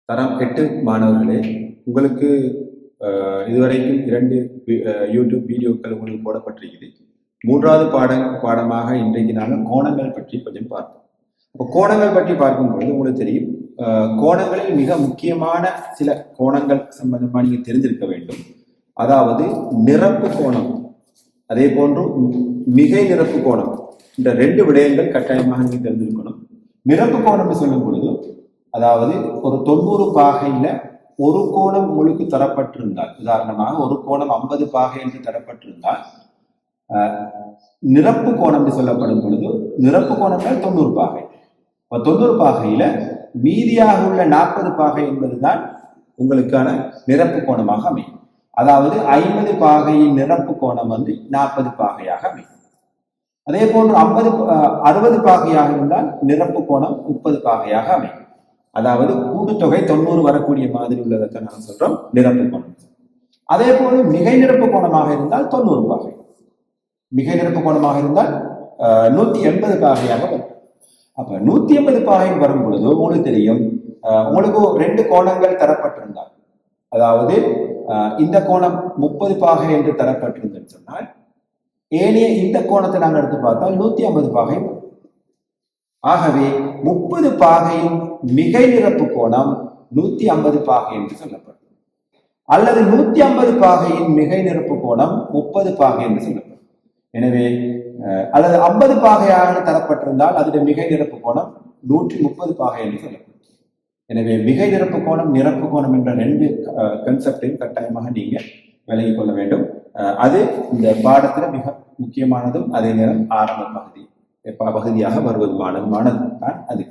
தரம் 8 மாணவர்களே, உங்களுக்கு இதுவரைக்கும் 2 யூடியூப் வீடியோக்கள் உங்களுக்கு போடப்பட்டிருக்குது. 3வது பாடமாக இன்றைக்கு நாங்கள் கோணங்கள் பற்றி கொஞ்சம் பார்ப்போம். இப்போ கோணங்கள் பற்றி பார்க்கும்பொழுது உங்களுக்கு தெரியும், கோணங்களில் மிக முக்கியமான சில கோணங்கள் சம்பந்தமாக நீங்கள் தெரிந்திருக்க வேண்டும். அதாவது நிரப்பு கோணம், அதே போன்று மிகை நிரப்பு கோணம், இந்த 2 விடயங்கள் கட்டாயமாக நீங்கள் தெரிந்திருக்கணும். நிரப்பு கோணம் சொல்லும் பொழுது, அதாவது ஒரு 90 பாகையில ஒரு கோணம் உங்களுக்கு தரப்பட்டிருந்தால், உதாரணமாக ஒரு கோணம் 50 பாகை என்று தரப்பட்டிருந்தால், நிரப்பு கோணம் சொல்லப்படும் பொழுது நிரப்பு கோணங்கள் 90 பாகை. 90 பாகையில மீதியாக உள்ள 40 பாகை என்பதுதான் உங்களுக்கான நிரப்பு கோணமாக அமையும். அதாவது 50 பாகையின் நிரப்பு கோணம் 40 பாகையாக அமையும். அதே போன்று 60 பாகையாக இருந்தால் நிரப்பு கோணம் 30 பாகையாக அமையும். அதாவது கூட்டுத்தொகை 90 வரக்கூடிய மாதிரி உள்ளதை நான் சொல்றோம் நிரப்பு கோணம். அதே போல மிகை நிரப்பு கோணமாக இருந்தால் 90 பாகை, மிகை நிரப்பு கோணமாக இருந்தால் 180 பாகையாக வரும். அப்ப 180 பாகை வரும் பொழுது உங்களுக்கு தெரியும், உங்களுக்கு 2 கோணங்கள் தரப்பட்டிருந்தால், அதாவது இந்த கோணம் 30 பாகை என்று தரப்பட்டிருந்ததுன்னு சொன்னால், ஏனைய இந்த கோணத்தை நாங்கள் எடுத்து பார்த்தால் 150 பாகை வரும். ஆகவே 30 பாகையின் மிகை நிரப்பு கோணம் 150 பாகை என்று சொல்லப்படும். அல்லது 150 பாகையின் மிகை நிரப்பு கோணம் 30 பாகை என்று சொல்லப்படும். எனவே அல்லது 50 பாகையாக தரப்பட்டிருந்தால் அதனுடைய மிகை நிரப்பு கோணம் 130 பாகை என்று சொல்லப்படும். எனவே மிகை நிரப்பு கோணம், நிரப்பு கோணம் என்ற 2 கன்செப்டையும் கட்டாயமாக நீங்க விளங்கிக் கொள்ள வேண்டும். அது இந்த பாடத்துல மிக முக்கியமானதும் அதே நேரம் ஆரம்ப பகுதியாக வருவதுமானது தான் அது.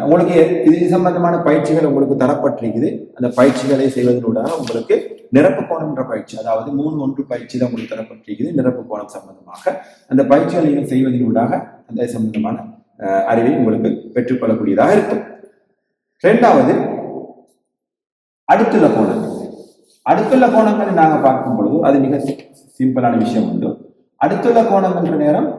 உங்களுக்கு இது சம்பந்தமான பயிற்சிகள் உங்களுக்கு தரப்பட்டிருக்குது. அந்த பயிற்சிகளை செய்வதனூடாக உங்களுக்கு நிரப்பு கோணம் என்ற பயிற்சி, அதாவது 3-1 பயிற்சி தான் உங்களுக்கு தரப்பட்டிருக்குது நிரப்பு கோணம் சம்பந்தமாக. அந்த பயிற்சிகளை நீங்கள் செய்வதனூடாக அந்த சம்பந்தமான அறிவை உங்களுக்கு பெற்றுக்கொள்ளக்கூடியதாக இருக்கும். 2வது அடுத்துள்ள கோணங்கள். அடுத்துள்ள கோணங்களை நாங்கள் பார்க்கும் பொழுது அது மிக சிம்பிளான விஷயம் உண்டு. அடுத்துள்ள கோணம் என்ற நேரம்,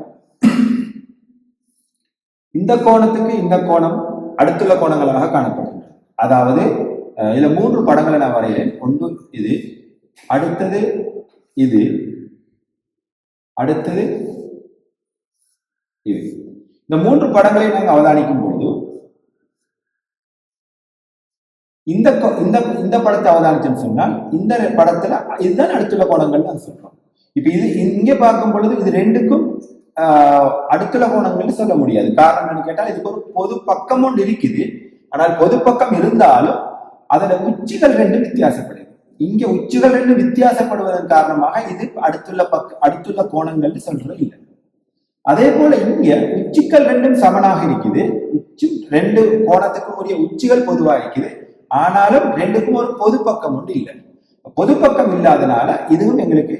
இந்த கோணத்துக்கு இந்த கோணம் அடுத்துள்ள கோணங்களாக காணப்படுகின்றன. அதாவது இதுல 3 படங்களை நான் வரைகிறேன். ஒன்று இது, அடுத்தது இது, அடுத்தது இது. இந்த 3 படங்களை நாங்கள் அவதானிக்கும் பொழுது இந்த படத்தை அவதானிச்சோம்னு சொன்னால் இந்த படத்துல இதுதான் அடுத்துள்ள கோணங்கள் நான் சொல்றோம். இப்ப இது இங்க பார்க்கும் பொழுது இது 2க்கும் அடுத்துள்ள கோணங்கள் சொல்ல முடியாது. காரணம் என்னன்னு கேட்டால், இதுக்கு ஒரு பொது பக்கம் ஒன்று இருக்குது. ஆனால் பொது பக்கம் இருந்தாலும் அதுல உச்சிகள் 2 வித்தியாசப்படுது. இங்க உச்சிகள் 2 வித்தியாசப்படுவதன் காரணமாக இது அடுத்துள்ள கோணங்கள் சொல்றது இல்லை. அதே போல இங்க உச்சிகள் 2 சமனாக இருக்குது. உச்சி 2 கோணத்துக்கும் உரிய உச்சிகள் பொதுவா இருக்குது. ஆனாலும் 2க்கும் ஒரு பொது பக்கம் ஒன்று இல்லை. பொது பக்கம் இல்லாதனால இதுவும் எங்களுக்கு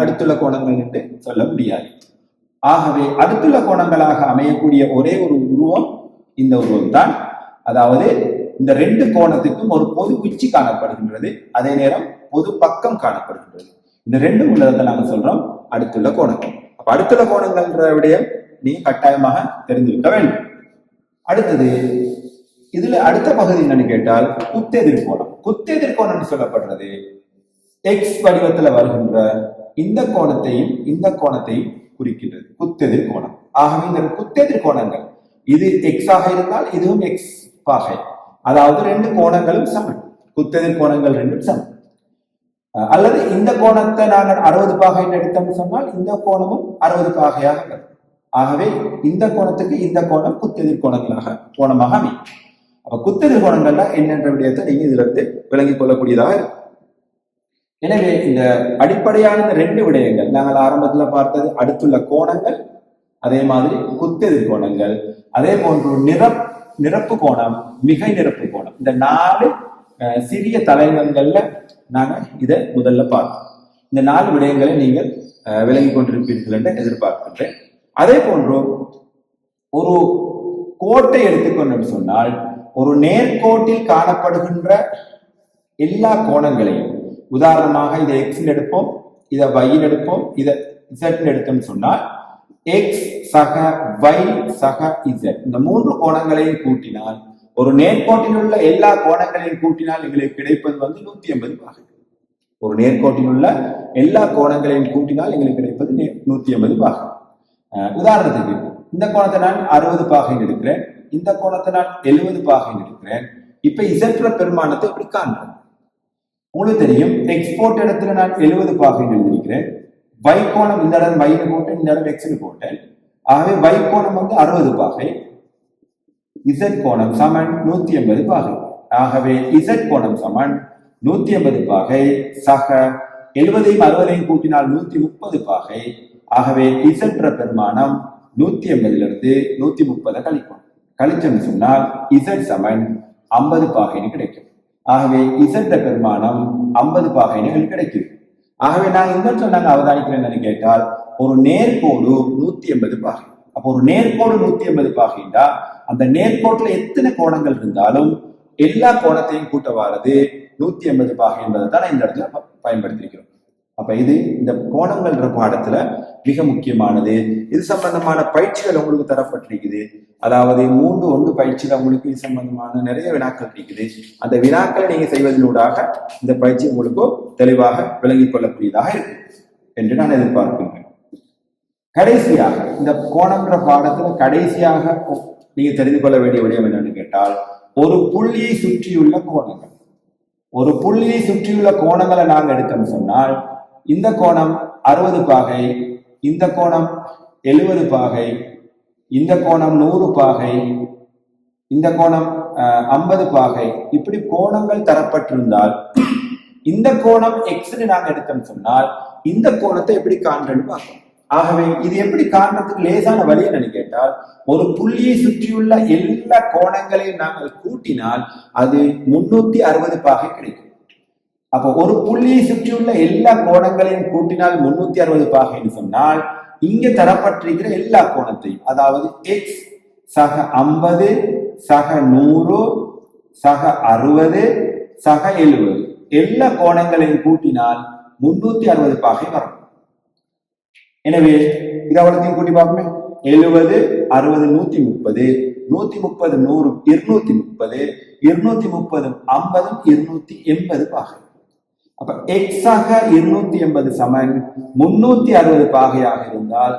அடுத்துள்ள கோணங்கள் என்று சொல்ல முடியாது. ஆகவே அடுத்துள்ள கோணங்களாக அமையக்கூடிய ஒரே ஒரு உருவம் இந்த உருவம் தான். அதாவது இந்த 2 கோணத்துக்கும் ஒரு பொது உச்சி காணப்படுகின்றது, அதே நேரம் பொது பக்கம் காணப்படுகின்றது. இந்த 2 உள்ளதை நாங்கள் சொல்றோம் அடுத்துள்ள கோணங்கள். அப்ப அடுத்துள்ள கோணங்கள்ன்ற விடயம் நீ கட்டாயமாக தெரிந்திருக்க வேண்டும். அடுத்தது இதுல அடுத்த பகுதி என்னன்னு கேட்டால் குத்தெதிர் கோணம். குத்தெதிர் கோணம் சொல்லப்படுறது எக்ஸ் வடிவத்துல வருகின்ற இந்த கோணத்தையும் இந்த கோணத்தையும் குறிக்கின்றது குத்தெதிர் கோணம். ஆகவே இந்த குத்தெதிர் கோணங்கள், இது எக்ஸ் ஆக இருந்தால் இதுவும் எக்ஸ் பாகை, அதாவது 2 கோணங்களும் சமன், குத்தெதிர் கோணங்கள் 2 சமன். அல்லது இந்த கோணத்தை நாங்கள் 60 பாகை எடுத்தோம்னு சொன்னால் இந்த கோணமும் 60 பாகையாக வரும். ஆகவே இந்த கோணத்துக்கு இந்த கோணம் குத்தெதிர் கோணமாக அமையும். அப்ப குத்தெதிர் கோணங்கள்ல என்னென்ற விடயத்தை நீங்க இதுல இருந்து விளங்கிக் கொள்ளக்கூடியதாக இருக்கும். எனவே இந்த அடிப்படையான இந்த 2 விடயங்கள் நாங்கள் ஆரம்பத்துல பார்த்தது அடுத்துள்ள கோணங்கள், அதே மாதிரி குத்தெதிர் கோணங்கள், அதே போன்று நிரப்பு கோணம், மிகை நிரப்பு கோணம். இந்த 4 சிறிய தலைவங்கள்ல நாங்க இதை முதல்ல பார்த்தோம். இந்த 4 விடயங்களை நீங்கள் விளங்கிக் கொண்டிருப்பீர்கள் என்று எதிர்பார்க்கின்றேன். அதே போன்று ஒரு கோட்டை எடுத்துக்கொண்டு சொன்னால், ஒரு நேர்கோட்டில் காணப்படுகின்ற எல்லா கோணங்களையும், உதாரணமாக இதை எக்ஸ் எடுப்போம், இதை ஒய் எடுப்போம், இதை இசட் எடுத்தோம்னு சொன்னால் எக்ஸ் சக ஒய் சக இசட், இந்த 3 கோணங்களையும் கூட்டினால் ஒரு நேர்கோட்டில் உள்ள எல்லா கோணங்களையும் கூட்டினால் எங்களுக்கு கிடைப்பது வந்து 180 பாகை. ஒரு நேர்கோட்டில் உள்ள எல்லா கோணங்களையும் கூட்டினால் எங்களுக்கு கிடைப்பது 180 பாகை. உதாரணத்துக்கு இந்த கோணத்தை நான் 60 பாகை எடுக்கிறேன், இந்த கோணத்தை நான் 70 பாகை எடுக்கிறேன். இப்ப இசட்ற பெருமானத்தை எப்படி காண்றேன்? உங்களுக்கு தெரியும், எக்ஸ்போர்ட் இடத்துல நான் 70 பாகை எழுதியிருக்கிறேன். y கோணம் இந்த இடம் y போட்டேன், இந்த இடம் x போட்டேன். ஆகவே y கோணம் வந்து 60 பாகை, z கோணம் சமன் 180 பாகை. ஆகவே z கோணம் சமன் 180 பாகை சக 70ஐயும் 60ஐயும் கூட்டினால் 130 பாகை. ஆகவே இசட்ற பெருமானம் 180 130 கழிக்கும். கழிச்சோம்னு சொன்னால் இசட் சமன் 50 பாகைன்னு கிடைக்கும். ஆகவே இசட்ற பெருமானம் 50 பாகைன்னு கிடைக்கும். ஆகவே நான் இந்த சொன்னாங்க அவதானிக்கிறேன்னு கேட்டால் ஒரு நேர்கோடு 180 பாகை. அப்போ ஒரு நேர்கோடு 180 பாகைண்டா அந்த நேர்கோட்டுல எத்தனை கோணங்கள் இருந்தாலும் எல்லா கோணத்தையும் கூட்ட வாரது 180 பாகை என்பதை தான் இந்த இடத்துல பயன்படுத்திக்கிறோம். அப்ப இது இந்த கோணங்கள்ன்ற பாடத்துல மிக முக்கியமானது. இது சம்பந்தமான பயிற்சிகள் உங்களுக்கு தரப்பட்டிருக்குது. அதாவது 3-1 பயிற்சியில உங்களுக்கு இது சம்பந்தமான நிறைய வினாக்கள் இருக்குது. அந்த வினாக்களை நீங்க செய்வதனூடாக இந்த பயிற்சி உங்களுக்கு தெளிவாக விளங்கிக் கொள்ளக்கூடியதாக இருக்கும் என்று நான் எதிர்பார்க்கின்றேன். கடைசியாக இந்த கோணம்ன்ற பாடத்துல கடைசியாக நீங்க தெரிந்து கொள்ள வேண்டிய விடயம் என்னன்னு கேட்டால், ஒரு புள்ளியை சுற்றியுள்ள கோணங்கள். ஒரு புள்ளியை சுற்றியுள்ள கோணங்களை நாங்க எடுத்தோம்னு சொன்னால் இந்த கோணம் 60 பாகை, இந்த கோணம் 70 பாகை, இந்த கோணம் 100 பாகை, இந்த கோணம் 50 பாகை, இப்படி கோணங்கள் தரப்பட்டிருந்தால் இந்த கோணம் எக்ஸ்ன்னு நாங்க எடுத்தோம்னு சொன்னால் இந்த கோணத்தை எப்படி காண்றேன்னு பார்க்கணும். ஆகவே இது எப்படி காண்றதுக்கு லேசான வழி என்னன்னு கேட்டால், ஒரு புள்ளியை சுற்றியுள்ள எல்லா கோணங்களையும் நாங்கள் கூட்டினால் அது 360 பாகை கிடைக்கும். அப்போ ஒரு புள்ளியை சுற்றியுள்ள எல்லா கோணங்களையும் கூட்டினால் 360 பாகைன்னு சொன்னால் இங்க தரப்பட்டிருக்கிற எல்லா கோணத்தையும், அதாவது எக்ஸ் சக 50 சக 100 சக 60 சக 70 எல்லா கோணங்களையும் கூட்டினால் 360 பாகை வரும். எனவே இது அவ்வளோத்தையும் கூட்டி பார்ப்போமே. 70 60 130, 130 100 230, 230 50 280 பாகை. அப்ப எக்ஸாக 280 சமன் 360 பாகையாக இருந்தால்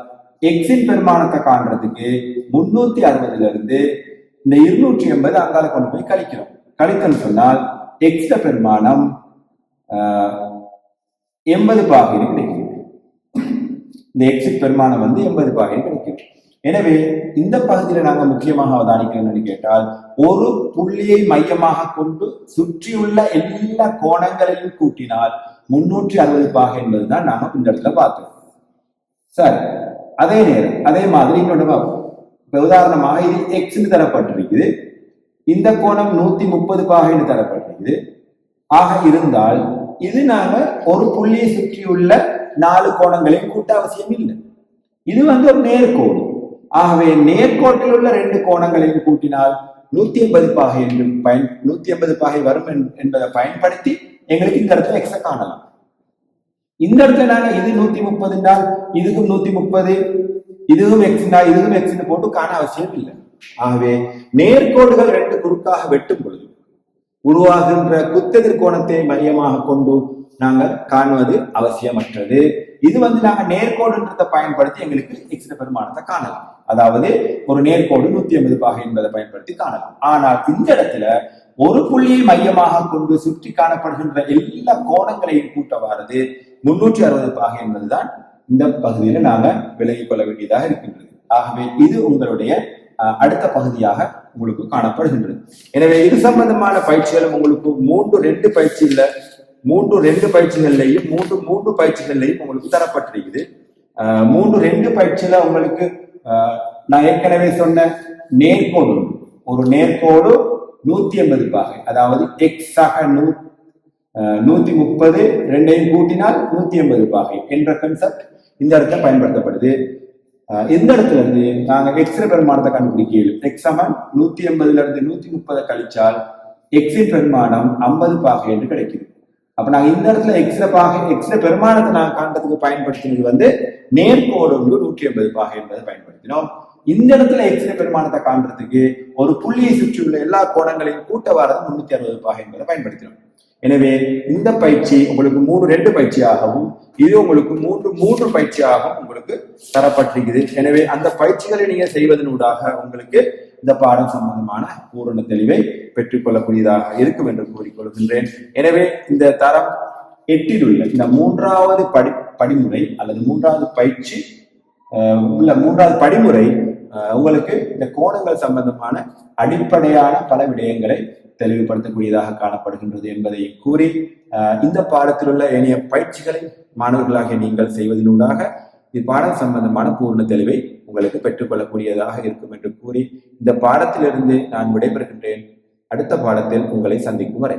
எக்ஸின் பெருமானத்தை காண்றதுக்கு 360 இருந்து இந்த 280 அங்கால கொண்டு போய் கழிக்கிறோம். கழித்தல் சொன்னால் எக்ஸ் பெருமானம் 80 பாகைன்னு கிடைக்கும். இந்த எக்ஸிட் பெருமானம் வந்து 80 பாகைன்னு கிடைக்கும். எனவே இந்த பகுதியில நாங்க முக்கியமாக அவதானிக்கிறோம்னு கேட்டால், ஒரு புள்ளியை மையமாக கொண்டு சுற்றியுள்ள எல்லா கோணங்களையும் கூட்டினால் 360 பாகை என்பதுதான் நாம இந்த இடத்துல பார்த்தோம். சரி, அதே நேரம் அதே மாதிரி இன்னொன்று பார்ப்போம். இப்ப உதாரணமாக இது எக்ஸ்ன்னு தரப்பட்டிருக்குது, இந்த கோணம் 130 பாகைன்னு தரப்பட்டிருக்குது. ஆக இருந்தால் இது நாங்க ஒரு புள்ளியை சுற்றியுள்ள 4 கோணங்களையும் கூட்ட அவசியம் இல்லை. இது வந்து ஒரு நேர்கோடு. ஆகவே நேர்கோட்டில் உள்ள 2 கோணங்களையும் கூட்டினால் 180 பாகை என்று 180 பாகை வரும் என்பதை பயன்படுத்தி எங்களுக்கு இந்த இடத்துல எக்ஸ காணலாம். இந்த இடத்துல நாங்க இது 130 என்றால் இதுக்கும் 130, இதுவும் எக்ஸ்னா இதுவும் எக்ஸ்ன்னு போட்டு காண அவசியம் இல்லை. ஆகவே நேர்கோடுகள் 2 குறுக்காக வெட்டும் பொழுது உருவாகின்ற குத்தெதிர் கோணத்தை மையமாக கொண்டு நாங்கள் காணுவது அவசியமற்றது. இது வந்து நாங்க நேர்கோடுன்றதை பயன்படுத்தி எங்களுக்கு எக்ஸ் பெருமானத்தை காணலாம். அதாவது ஒரு நேர்கோடு 180 பாகை என்பதை பயன்படுத்தி காணலாம். ஆனால் இந்த இடத்துல ஒரு புள்ளியை மையமாக கொண்டு சுற்றி காணப்படுகின்ற எல்லா கோணங்களையும் கூட்டவாறது 360 பாகை என்பதுதான் இந்த பகுதியில நாங்க விலகிக் கொள்ள வேண்டியதாக இருக்கின்றது. ஆகவே இது உங்களுடைய அடுத்த பகுதியாக உங்களுக்கு காணப்படுகின்றது. எனவே இது சம்பந்தமான பயிற்சிகளும் உங்களுக்கு 3-2 பயிற்சிகள்லையும் 3 பயிற்சிகள்லையும் உங்களுக்கு தரப்பட்டிருக்குது. 3-2 பயிற்சியில உங்களுக்கு நான் ஏற்கனவே சொன்ன நேர்கோடு, ஒரு நேர்கோடு 180 பாகை, அதாவது எக்ஸ் ஆக 130 2ஐயும் கூட்டினால் 180 பாகை என்ற கன்செப்ட் இந்த இடத்துல பயன்படுத்தப்படுது. இந்த இடத்துல இருந்து நாங்க எக்ஸ் பெருமானத்தை கண்டுபிடிக்கணும். எக்ஸ் சமன் 180 இருந்து 130 கழிச்சால் எக்ஸின் பெருமானம் 50 பாகை என்று கிடைக்குது. அப்ப நாங்க இந்த இடத்துல எக்ஸ் பெருமானத்தை நாங்க காண்றதுக்கு பயன்படுத்தினது வந்து நேர்கோடு 180 பாகை என்பதை பயன்படுத்தினோம். இந்த இடத்துல எக்ஸின பெருமானத்தை காண்றதுக்கு ஒரு புள்ளியை சுற்றியுள்ள எல்லா கோணங்களையும் கூட்ட வாரது 360 பாகை என்பதை பயன்படுத்தினோம். எனவே இந்த பயிற்சி உங்களுக்கு 2 பயிற்சியாகவும் இது உங்களுக்கு 3 பயிற்சியாகவும் உங்களுக்கு தரப்பட்டிருக்குது. எனவே அந்த பயிற்சிகளை நீங்க செய்வதனூடாக உங்களுக்கு இந்த பாடம் சம்பந்தமான பூரண தெளிவை பெற்றுக்கொள்ளக்கூடியதாக இருக்கும் என்று கூறிக்கொள்கின்றேன். எனவே இந்த தரம் 8 உள்ள இந்த 3வது படிமுறை அல்லது 3வது பயிற்சி உள்ள 3வது படிமுறை உங்களுக்கு இந்த கோணங்கள் சம்பந்தமான அடிப்படையான பல விடயங்களை தெளிவுபடுத்தக்கூடியதாக காணப்படுகின்றது என்பதை கூறி இந்த பாடத்தில் உள்ள ஏனைய பயிற்சிகளை மாணவர்களாக நீங்கள் செய்வதனூடாக இப்பாடம் சம்பந்தமான பூர்ண தெளிவை உங்களுக்கு பெற்றுக்கொள்ளக்கூடியதாக இருக்கும் என்று கூறி இந்த பாடத்திலிருந்து நான் விடைபெறுகின்றேன். அடுத்த பாடத்தில் உங்களை சந்திக்கும் வரை.